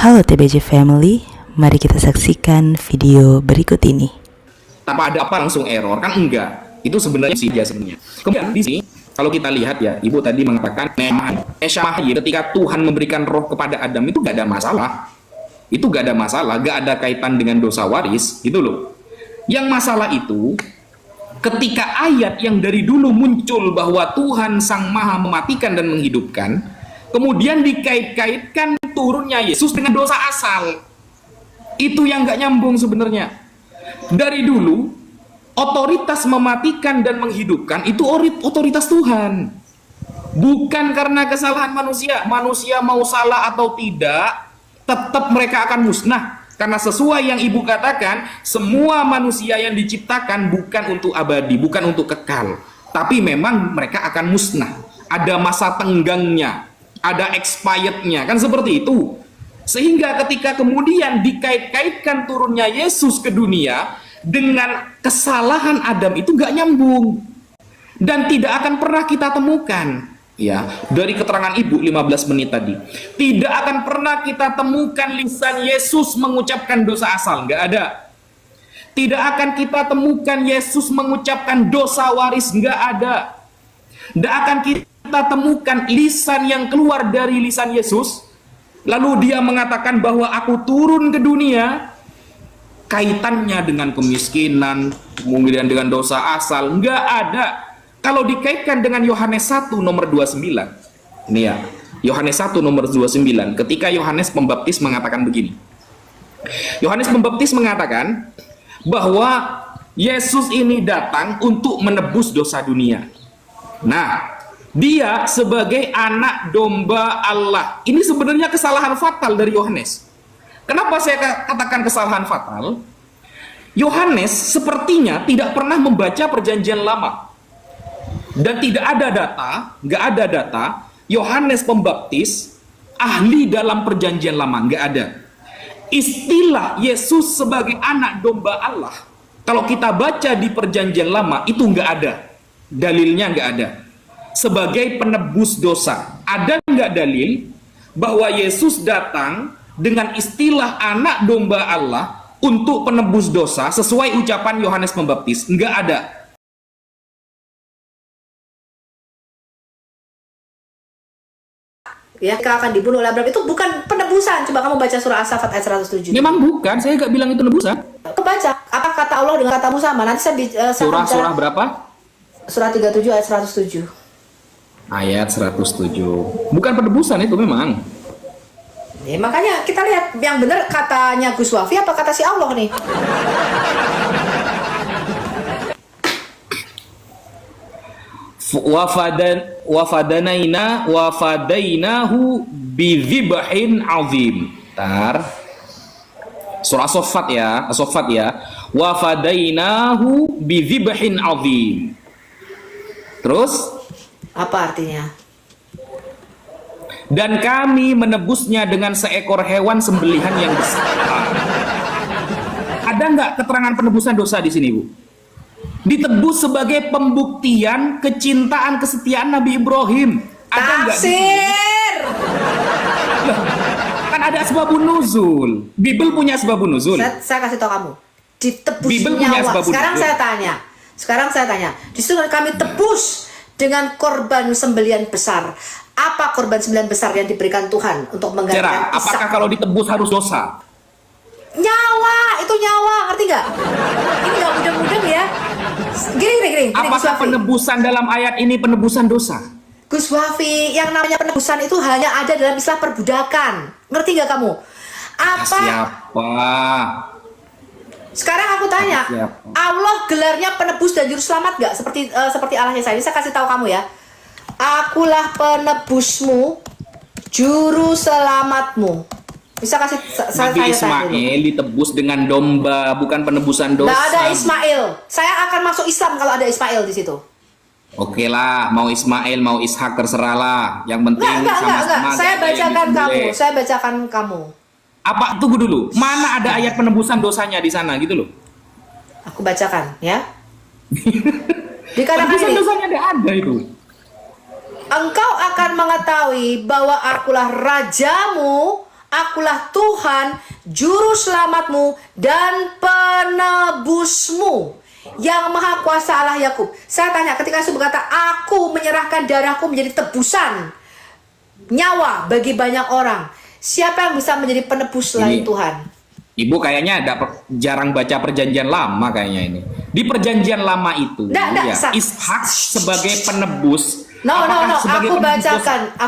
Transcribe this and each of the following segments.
Halo TBJ Family, mari kita saksikan video berikut ini. Tanpa ada apa langsung error kan enggak. Itu sebenarnya sih dia sebenarnya. Kemudian di sini kalau kita lihat ya, Ibu tadi mengatakan ketika Tuhan memberikan roh kepada Adam itu gak ada masalah. Itu gak ada masalah, gak ada kaitan dengan dosa waris gitu loh. Yang masalah itu ketika ayat yang dari dulu muncul bahwa Tuhan Sang Maha mematikan dan menghidupkan, kemudian dikait-kaitkan turunnya Yesus dengan dosa asal. Itu yang gak nyambung sebenarnya. Dari dulu otoritas mematikan dan menghidupkan itu otoritas Tuhan, bukan karena kesalahan manusia. Manusia mau salah atau tidak, tetap mereka akan musnah. Karena sesuai yang Ibu katakan, semua manusia yang diciptakan bukan untuk abadi, bukan untuk kekal, tapi memang mereka akan musnah. Ada masa tenggangnya, ada expirednya, kan seperti itu. Sehingga ketika kemudian dikait-kaitkan turunnya Yesus ke dunia dengan kesalahan Adam, itu gak nyambung dan tidak akan pernah kita temukan. Ya, dari keterangan Ibu 15 menit tadi, tidak akan pernah kita temukan lisan Yesus mengucapkan dosa asal, nggak ada. Tidak akan kita temukan Yesus mengucapkan dosa waris, nggak ada. Tidak akan kita temukan lisan yang keluar dari lisan Yesus lalu dia mengatakan bahwa aku turun ke dunia, kaitannya dengan kemiskinan, kemudian dengan dosa asal, nggak ada. Kalau dikaitkan dengan Yohanes 1 nomor 29, ini ya, Yohanes 1 nomor 29, ketika Yohanes Pembaptis mengatakan begini. Yohanes Pembaptis mengatakan bahwa Yesus ini datang untuk menebus dosa dunia. Nah, dia sebagai anak domba Allah. Ini sebenarnya kesalahan fatal dari Yohanes. Kenapa saya katakan kesalahan fatal? Yohanes sepertinya tidak pernah membaca perjanjian lama. Dan tidak ada data, nggak ada data Yohanes Pembaptis ahli dalam perjanjian lama, nggak ada. Istilah Yesus sebagai anak domba Allah, kalau kita baca di perjanjian lama itu nggak ada, dalilnya nggak ada. Sebagai penebus dosa, ada nggak dalil bahwa Yesus datang dengan istilah anak domba Allah untuk penebus dosa sesuai ucapan Yohanes Pembaptis? Nggak ada. Ya, akan dibunuh oleh Abraham itu bukan penebusan. Coba kamu baca surah As-Saffat ayat 107. Memang bukan, saya nggak bilang itu penebusan. Kebaca, apa kata Allah dengan katamu sama? Nanti saya surah berapa? Surah 37 ayat 107. Ayat 107. Bukan penebusan itu memang. Ya, makanya kita lihat yang benar katanya Gus Wafi apa kata si Allah nih? Wafadainahu bidzibhin azim. Tar. Surah As-Saffat ya. Wafadainahu bidzibhin azim. Terus apa artinya? Dan kami menebusnya dengan seekor hewan sembelihan yang besar. Ada nggak keterangan penebusan dosa di sini, Bu? Ditebus sebagai pembuktian kecintaan kesetiaan Nabi Ibrahim. Ada nggak? Tafsir. Kan ada asbabun nuzul. Bible punya asbabun nuzul. Saya kasih tahu kamu. Ditebus Bible punya nyawa. asbabun Sekarang saya tanya. Disitu kami tebus dengan korban sembelian besar. Apa korban sembelian besar yang diberikan Tuhan untuk menggantikan Ishak? Apakah kalau ditebus harus dosa? Nyawa, itu nyawa, ngerti nggak? Ini nggak mudah-mudah ya. Gini, Apakah penebusan dalam ayat ini penebusan dosa? Gus Wafi, yang namanya penebusan itu hanya ada dalam istilah perbudakan. Ngerti nggak kamu? Apa? Siapa? Sekarang aku tanya, Allah gelarnya penebus dan juru selamat nggak? Seperti Allah Yesaya. Ini saya kasih tahu kamu ya. Akulah penebusmu, juru selamatmu. Bisa kasih Nabi Ismail ditebus dengan domba, bukan penebusan dosa. Nggak ada Ismail. Saya akan masuk Islam kalau ada Ismail di situ. Oke lah, mau Ismail, mau Ishak terserahlah. Yang penting sama-sama. Saya bacakan kamu. Apa? Tunggu dulu. Mana ada ayat penebusan dosanya di sana gitu loh? Aku bacakan ya. Penebusan dosanya ada itu. Engkau akan mengetahui bahwa akulah rajamu, Akulah Tuhan, juru selamatmu dan penebusmu, yang maha kuasa Allah Yakub. Saya tanya, ketika Yesus berkata, aku menyerahkan darahku menjadi tebusan nyawa bagi banyak orang, siapa yang bisa menjadi penebus selain Tuhan? Ibu kayaknya jarang baca perjanjian lama kayaknya ini. Di perjanjian lama itu, Ishak sebagai penebus. No, aku bacakan.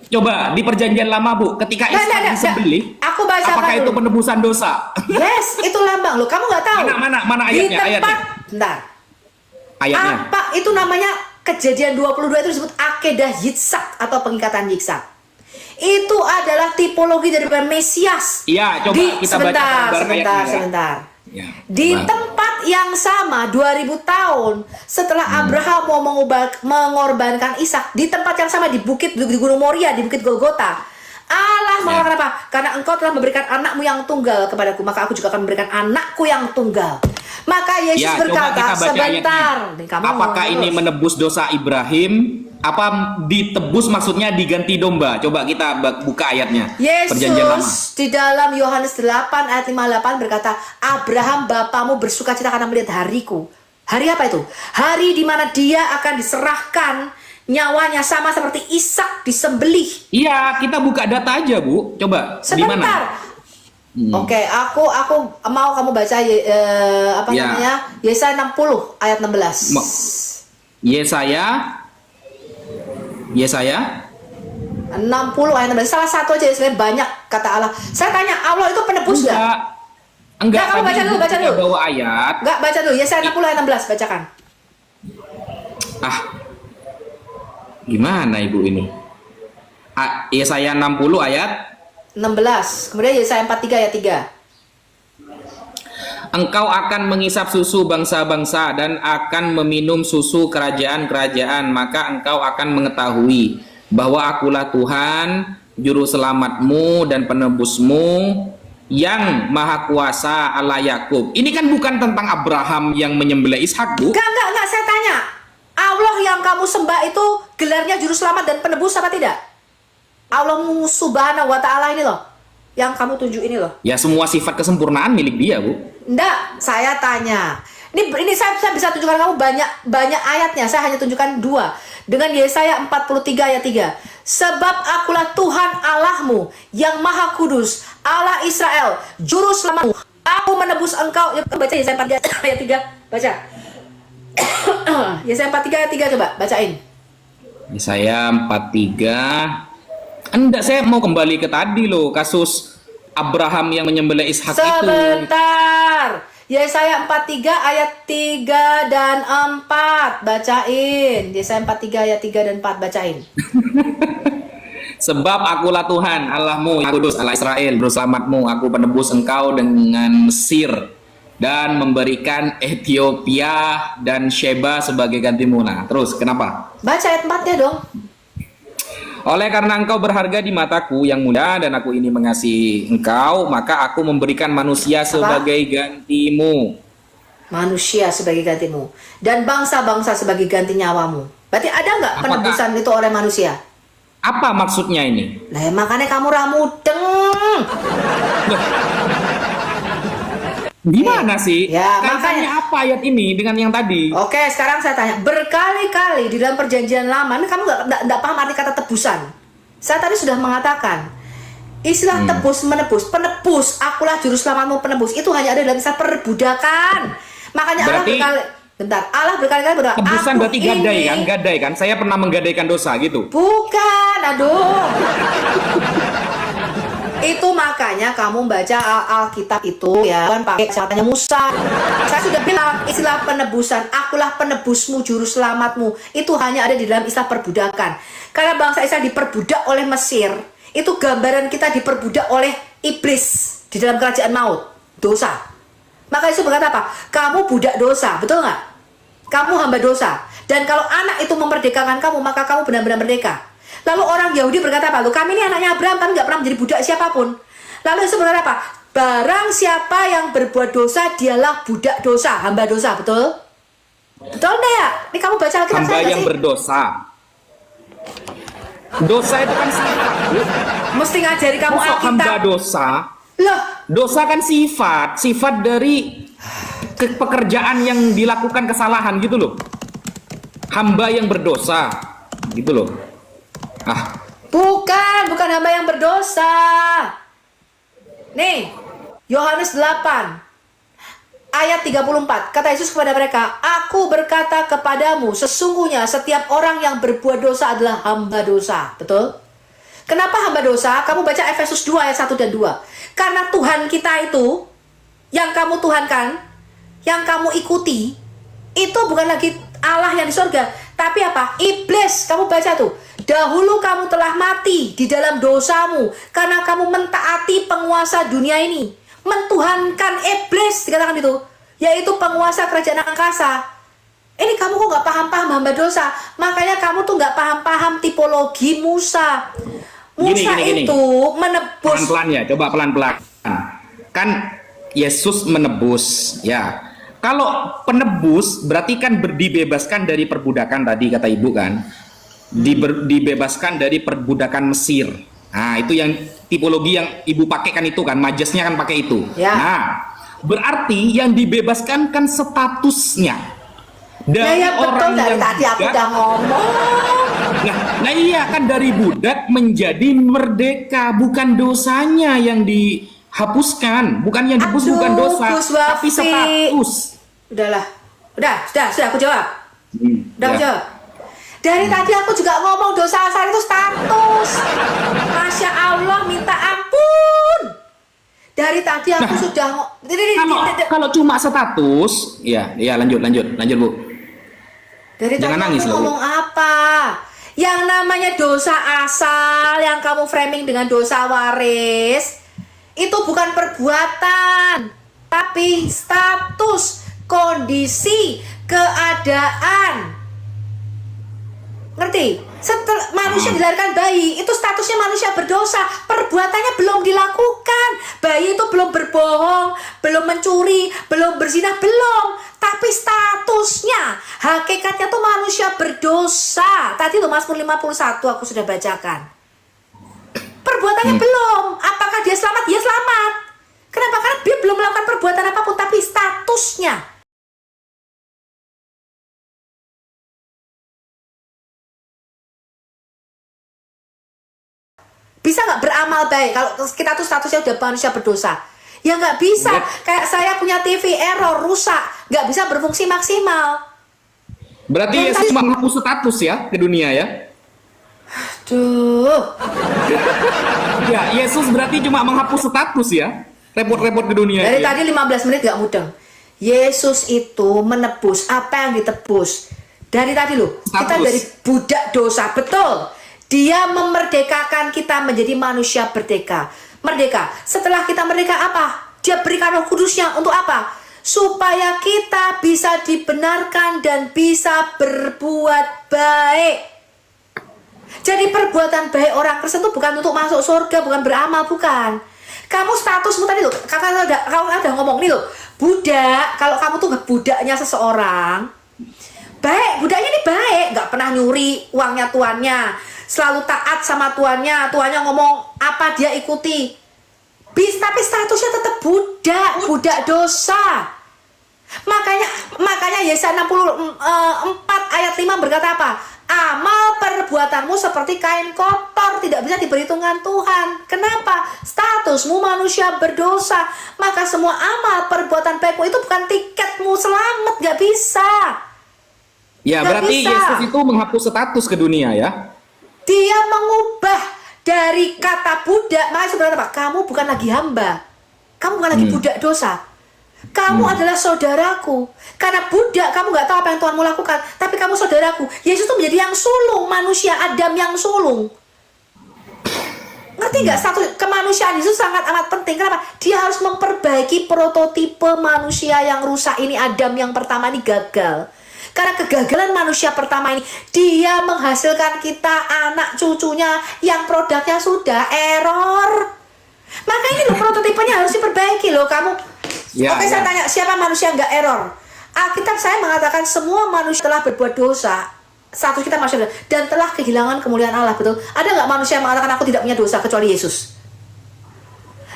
Coba di perjanjian lama, Bu, ketika Ishak disembelih, apakah itu penebusan dosa? Yes, itu lambang loh. Kamu nggak tahu? Mana ayatnya? Bentar. Ayatnya. Apa itu namanya? Kejadian 22 itu disebut akedah Yitzhak atau pengikatan Yitzhak. Itu adalah tipologi dari Mesias. Iya, coba kita baca sebentar. Ya, di tempat yang sama 2000 tahun setelah Abraham mau mengorbankan Ishak, di tempat yang sama di Gunung Moria, di Bukit Golgota, Allah mengatakan apa? Karena engkau telah memberikan anakmu yang tunggal kepadaku, maka aku juga akan memberikan anakku yang tunggal. Maka Yesus berkata, sebentar, apakah ini menebus dosa Ibrahim? Apa ditebus maksudnya diganti domba? Coba kita buka ayatnya. Yesus di dalam Yohanes 8 ayat 58 berkata, Abraham bapamu bersukacita karena melihat hariku. Hari apa itu? Hari di mana dia akan diserahkan nyawanya, sama seperti Ishak disembelih. Iya, kita buka data aja, Bu. Coba. Sebentar. Oke, aku mau kamu baca namanya? Yesaya 60 ayat 16. Yesaya 60 ayat 16. Salah satu aja, sebenarnya banyak kata Allah. Saya tanya, Allah itu penebus enggak? Kamu baca dulu. Bawa ayat. Enggak, baca dulu. Yesaya 60 ayat 16, bacakan. Gimana Ibu ini? Yesaya 60 ayat 16. Kemudian Yesaya 43 ayat 3. Engkau akan mengisap susu bangsa-bangsa dan akan meminum susu kerajaan-kerajaan, maka engkau akan mengetahui bahwa akulah Tuhan, juru selamatmu dan penebusmu, yang maha kuasa Allah Yakub. Ini kan bukan tentang Abraham yang menyembelih Ishak, Bu. Enggak, saya tanya. Allah yang kamu sembah itu gelarnya juru selamat dan penebus apa tidak? Allah subhanahu wa ta'ala ini loh, yang kamu tuju ini loh. Ya, semua sifat kesempurnaan milik dia, Bu. Enggak, saya tanya. Ini saya bisa tunjukkan kamu banyak ayatnya. Saya hanya tunjukkan 2. Dengan Yesaya 43 ayat 3. Sebab akulah Tuhan Allahmu yang maha kudus, Allah Israel, juru selamatmu. Aku menebus engkau. Baca Yesaya 43 ayat 3. Baca. Yesaya 43 ayat 3, coba bacain. Yesaya 43. Enggak, saya mau kembali ke tadi loh, kasus Abraham yang menyembelih Ishak itu. Sebentar. Yesaya 43 ayat 3 dan 4. Bacain. Yesaya 43 ayat 3 dan 4, bacain. Sebab akulah Tuhan Allahmu yang kudus, Allah Israel, juru selamatmu. Aku penebus engkau dengan Mesir dan memberikan Ethiopia dan Sheba sebagai gantimu. Nah, terus kenapa? Baca ayat 4-nya dong. Oleh karena engkau berharga di mataku yang mulia dan aku ini mengasihi engkau, maka aku memberikan manusia sebagai gantimu. Manusia sebagai gantimu. Dan bangsa-bangsa sebagai ganti nyawamu. Berarti ada nggak penebusan itu oleh manusia? Apa maksudnya ini? Nah, makanya kamu ramudeng. Gimana sih? Ya, makanya apa ayat ini dengan yang tadi? Oke, sekarang saya tanya. Berkali-kali di dalam perjanjian lama, ini kamu nggak paham arti kata tebusan. Saya tadi sudah mengatakan, istilah tebus, menebus, penebus, akulah juru selamatmu penebus, itu hanya ada dalam istilah perbudakan. Makanya berarti, Allah berkali-kali berdoa. Tebusan berarti gadai kan? Saya pernah menggadaikan dosa gitu. Bukan, aduh. Itu makanya kamu baca Alkitab itu ya, kan pakai caranya Musa. Saya sudah bilang istilah penebusan, akulah penebusmu, juru selamatmu, itu hanya ada di dalam istilah perbudakan. Karena bangsa Israel diperbudak oleh Mesir, itu gambaran kita diperbudak oleh iblis di dalam kerajaan maut, dosa. Maka Yesus berkata apa? Kamu budak dosa, betul nggak? Kamu hamba dosa. Dan kalau anak itu memerdekakan kamu, maka kamu benar-benar merdeka. Lalu orang Yahudi berkata apa? Kami ini anaknya Abraham, kami nggak pernah menjadi budak siapapun. Lalu Yesus berkata apa? Barang siapa yang berbuat dosa, dialah budak dosa, hamba dosa, betul? Betul enggak ya? Ini kamu baca Alkitab hamba yang berdosa. Dosa itu kan sifat, Bu. Mesti ngajari kamu Kok hamba Alkitab. dosa? Loh, Dosa kan sifat dari pekerjaan yang dilakukan kesalahan gitu loh. Hamba yang berdosa gitu loh. bukan hamba yang berdosa. Nih, Yohanes 8 ayat 34. Kata Yesus kepada mereka, "Aku berkata kepadamu, sesungguhnya setiap orang yang berbuat dosa adalah hamba dosa." Betul? Kenapa hamba dosa? Kamu baca Efesus 2 ayat 1 dan 2. Karena Tuhan kita itu, yang kamu tuhankan, yang kamu ikuti, itu bukan lagi Allah yang di surga, tapi apa? Iblis. Kamu baca tuh. Dahulu kamu telah mati di dalam dosamu, karena kamu mentaati penguasa dunia ini. Mentuhankan iblis, dikatakan itu, yaitu penguasa kerajaan angkasa. Ini kamu kok nggak paham-paham hamba dosa. Makanya kamu tuh nggak paham-paham tipologi Musa. Musa Gini. itu menebus. Pelan-pelan ya, coba pelan-pelan. Kan Yesus menebus, ya. Kalau penebus berarti kan dibebaskan dari perbudakan tadi kata Ibu kan. Dibebaskan dari perbudakan Mesir. Nah, itu yang tipologi yang Ibu pakai kan itu kan, majesnya kan pakai itu. Ya. Nah, berarti yang dibebaskan kan statusnya. Dari Ya betul, dari tadi aku budak, udah ngomong. nah iya kan dari budak menjadi merdeka, bukan dosanya yang dihapuskan, bukan yang dihapus, bukan dosa, Gus Wafi. tapi status. Udahlah. Sudah aku jawab. Udah aku Ya. jawab. Dari tadi aku juga ngomong dosa asal itu status. Masya Allah, minta ampun. Dari tadi aku sudah Kalau cuma status, ya lanjut Bu. Dari Jangan tadi nangis aku loh. ngomong apa? Yang namanya dosa asal yang kamu framing dengan dosa waris itu bukan perbuatan, tapi status, kondisi, keadaan. Ngerti? Setelah manusia dilahirkan bayi, itu statusnya manusia berdosa. Perbuatannya belum dilakukan. Bayi itu belum berbohong, belum mencuri, belum berzina, belum. Tapi statusnya, hakikatnya tuh manusia berdosa. Tadi loh Mazmur 51 aku sudah bacakan. Perbuatannya belum. Apakah dia selamat? Dia selamat. Kenapa? Karena dia belum melakukan perbuatan apapun, tapi statusnya. Bisa nggak beramal baik kalau kita tuh statusnya udah manusia berdosa? Ya nggak bisa. Kayak saya punya TV error, rusak, nggak bisa berfungsi maksimal. Berarti Dan Yesus tadi- cuma menghapus status ya ke dunia ya? Duh, Ya, Yesus berarti cuma menghapus status ya? Repot-repot ke dunia. dari ya? tadi 15 menit nggak mudeng. Yesus itu menebus apa yang ditebus. Dari tadi loh, kita Status. dari budak dosa, betul. Dia memerdekakan kita menjadi manusia merdeka. Setelah kita merdeka apa? Dia berikan Roh Kudusnya untuk apa? Supaya kita bisa dibenarkan dan bisa berbuat baik. Jadi perbuatan baik orang Kristen itu bukan untuk masuk surga, bukan beramal, bukan. Kamu statusmu tadi loh, kamu udah ngomong nih loh, budak. Kalau kamu tuh budaknya seseorang, baik, budaknya ini baik, nggak pernah nyuri uangnya tuannya, selalu taat sama tuannya ngomong apa dia ikuti. Tapi statusnya tetap budak dosa. Makanya Yesaya 64 ayat 5 berkata apa? Amal perbuatanmu seperti kain kotor, tidak bisa diperhitungkan Tuhan. Kenapa? Statusmu manusia berdosa. Maka semua amal perbuatan baikmu itu bukan tiketmu selamat, gak bisa. Ya, Nggak berarti bisa. Yesus itu menghapus status ke dunia ya? Dia mengubah dari kata budak. Makanya sebenarnya apa? Kamu bukan lagi hamba. Kamu bukan lagi budak dosa. Kamu adalah saudaraku. Karena budak, kamu nggak tahu apa yang Tuhan mau lakukan. Tapi kamu saudaraku. Yesus itu menjadi yang sulung. Manusia Adam yang sulung. Ngerti nggak? Satu kemanusiaan Yesus sangat amat penting. Kenapa? Dia harus memperbaiki prototipe manusia yang rusak ini. Adam yang pertama ini gagal. Karena kegagalan manusia pertama ini, dia menghasilkan kita anak cucunya yang produknya sudah error. Maka ini loh prototipenya harus diperbaiki loh kamu. Ya, Oke, ya. saya tanya, siapa manusia nggak error? Alkitab saya mengatakan semua manusia telah berbuat dosa. status kita manusia dan telah kehilangan kemuliaan Allah, betul? Ada nggak manusia yang mengatakan aku tidak punya dosa kecuali Yesus?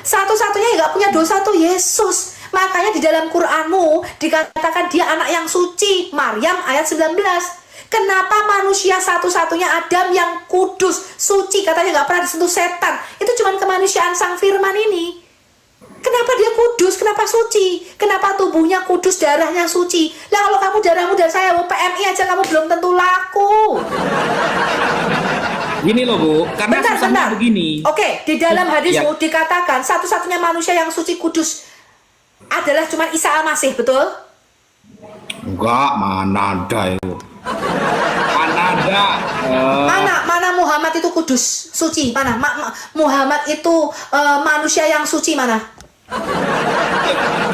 Satu-satunya yang nggak punya dosa tuh Yesus. Makanya di dalam Quranmu dikatakan dia anak yang suci. Maryam ayat 19. Kenapa manusia satu-satunya Adam yang kudus, suci, katanya nggak pernah disentuh setan? Itu cuma kemanusiaan sang firman ini. Kenapa dia kudus? Kenapa suci? Kenapa tubuhnya kudus, darahnya suci? Lah kalau kamu darahmu dan saya PMI aja kamu belum tentu laku. Gini loh Bu, karena susahnya begini. Oke, di dalam hadismu dikatakan satu-satunya manusia yang suci kudus adalah cuma Isa Al-Masih, betul? Enggak, mana ada itu. Mana ada. Mana Muhammad itu kudus, suci? Mana? Muhammad itu manusia yang suci mana?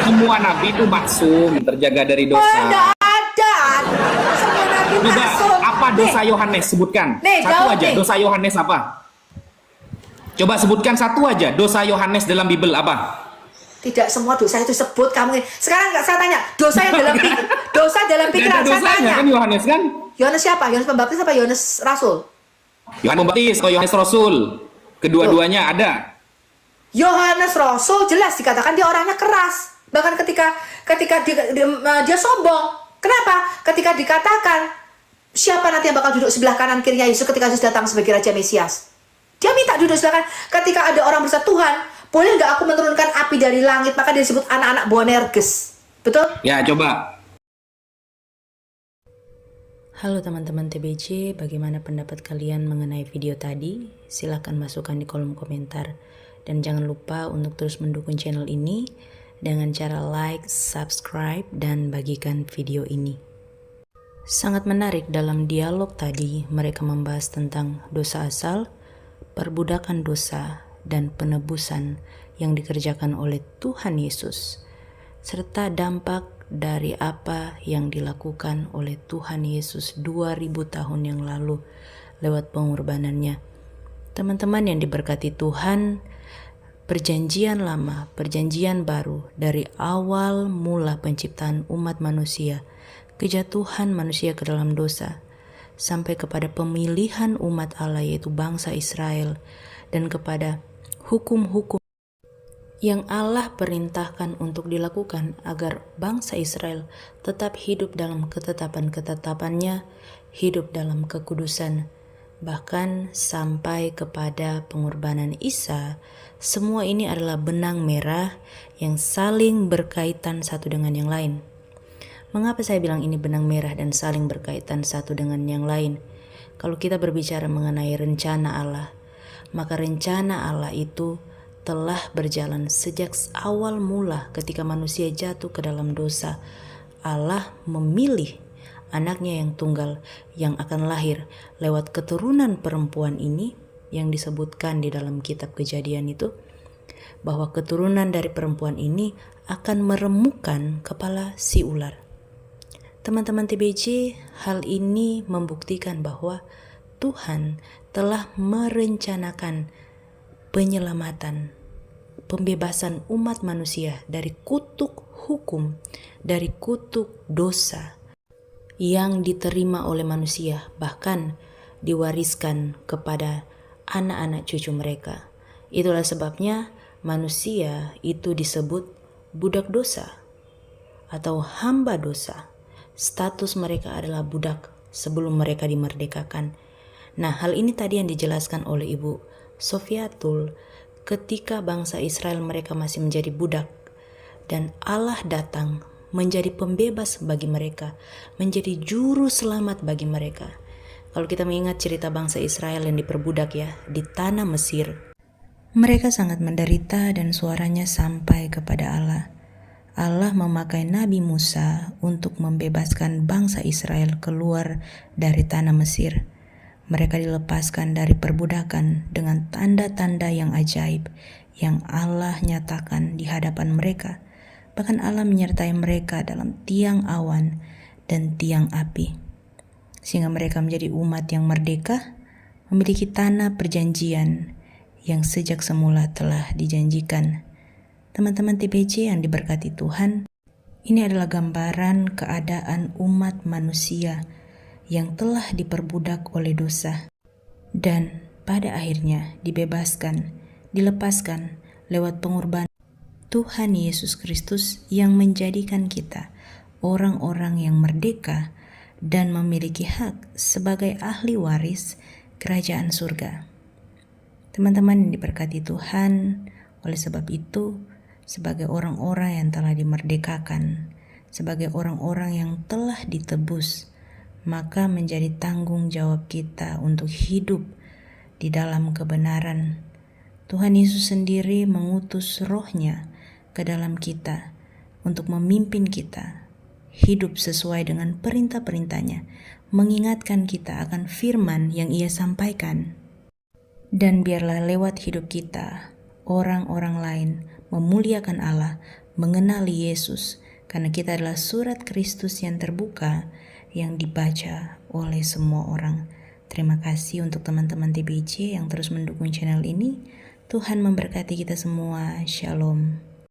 Semua nabi itu maksum, terjaga dari dosa. Tidak ada. Semua nabi Coba, maksum. apa dosa Yohanes? Sebutkan. Satu aja, dosa Yohanes apa? Coba sebutkan satu aja, dosa Yohanes dalam Bible apa? Tidak semua dosa itu sebut kamu. Sekarang saya tanya, dosa yang dalam dosa dalam pikiran saya tanya. Kan Yohanes kan? Yohanes siapa? Yohanes Pembaptis apa Yohanes Rasul? Yohanes Pembaptis atau Yohanes Rasul? Kedua-duanya ada. Yohanes Rasul jelas dikatakan dia orangnya keras. Bahkan ketika dia sombong. Kenapa? Ketika dikatakan siapa nanti yang bakal duduk sebelah kanan kirinya Yesus ketika Yesus datang sebagai Raja Mesias? Dia minta duduk sebelah kanan. Ketika ada orang berkata, Tuhan, boleh nggak aku menurunkan api dari langit? Maka dia disebut anak-anak Boanerges. Betul? Ya, coba. Halo teman-teman TBC, bagaimana pendapat kalian mengenai video tadi? Silahkan masukkan di kolom komentar. Dan jangan lupa untuk terus mendukung channel ini dengan cara like, subscribe, dan bagikan video ini. Sangat menarik dalam dialog tadi mereka membahas tentang dosa asal, perbudakan dosa, dan penebusan yang dikerjakan oleh Tuhan Yesus, serta dampak dari apa yang dilakukan oleh Tuhan Yesus 2000 tahun yang lalu lewat pengorbanannya. Teman-teman yang diberkati Tuhan, Perjanjian Lama, Perjanjian Baru, dari awal mula penciptaan umat manusia, kejatuhan manusia ke dalam dosa, sampai kepada pemilihan umat Allah yaitu bangsa Israel, dan kepada hukum-hukum yang Allah perintahkan untuk dilakukan agar bangsa Israel tetap hidup dalam ketetapan-ketetapannya, hidup dalam kekudusan, bahkan sampai kepada pengorbanan Isa. Semua ini adalah benang merah yang saling berkaitan satu dengan yang lain. Mengapa saya bilang ini benang merah dan saling berkaitan satu dengan yang lain? Kalau kita berbicara mengenai rencana Allah, maka rencana Allah itu telah berjalan sejak awal mula ketika manusia jatuh ke dalam dosa. Allah memilih anaknya yang tunggal yang akan lahir lewat keturunan perempuan ini yang disebutkan di dalam kitab Kejadian itu, bahwa keturunan dari perempuan ini akan meremukkan kepala si ular. Teman-teman TBC, hal ini membuktikan bahwa Tuhan telah merencanakan penyelamatan, pembebasan umat manusia dari kutuk hukum, dari kutuk dosa yang diterima oleh manusia, bahkan diwariskan kepada anak-anak cucu mereka. Itulah sebabnya manusia itu disebut budak dosa atau hamba dosa. Status mereka adalah budak sebelum mereka dimerdekakan. Nah, hal ini tadi yang dijelaskan oleh Ibu Sofiatul ketika bangsa Israel mereka masih menjadi budak, dan Allah datang menjadi pembebas bagi mereka, menjadi juru selamat bagi mereka. Kalau kita mengingat cerita bangsa Israel yang diperbudak ya di tanah Mesir, mereka sangat menderita dan suaranya sampai kepada Allah. Allah memakai Nabi Musa untuk membebaskan bangsa Israel keluar dari tanah Mesir. Mereka dilepaskan dari perbudakan dengan tanda-tanda yang ajaib yang Allah nyatakan di hadapan mereka. Bahkan Allah menyertai mereka dalam tiang awan dan tiang api, sehingga mereka menjadi umat yang merdeka, memiliki tanah perjanjian yang sejak semula telah dijanjikan. Teman-teman TBC yang diberkati Tuhan, ini adalah gambaran keadaan umat manusia yang telah diperbudak oleh dosa dan pada akhirnya dilepaskan lewat pengorbanan Tuhan Yesus Kristus yang menjadikan kita orang-orang yang merdeka dan memiliki hak sebagai ahli waris kerajaan surga. Teman-teman yang diberkati Tuhan, oleh sebab itu, sebagai orang-orang yang telah dimerdekakan, sebagai orang-orang yang telah ditebus, maka menjadi tanggung jawab kita untuk hidup di dalam kebenaran. Tuhan Yesus sendiri mengutus Roh-Nya ke dalam kita untuk memimpin kita hidup sesuai dengan perintah-perintah-Nya, mengingatkan kita akan firman yang Ia sampaikan. Dan biarlah lewat hidup kita, orang-orang lain memuliakan Allah, mengenali Yesus, karena kita adalah surat Kristus yang terbuka yang dibaca oleh semua orang. Terima kasih untuk teman-teman TBC yang terus mendukung channel ini. Tuhan memberkati kita semua. Shalom.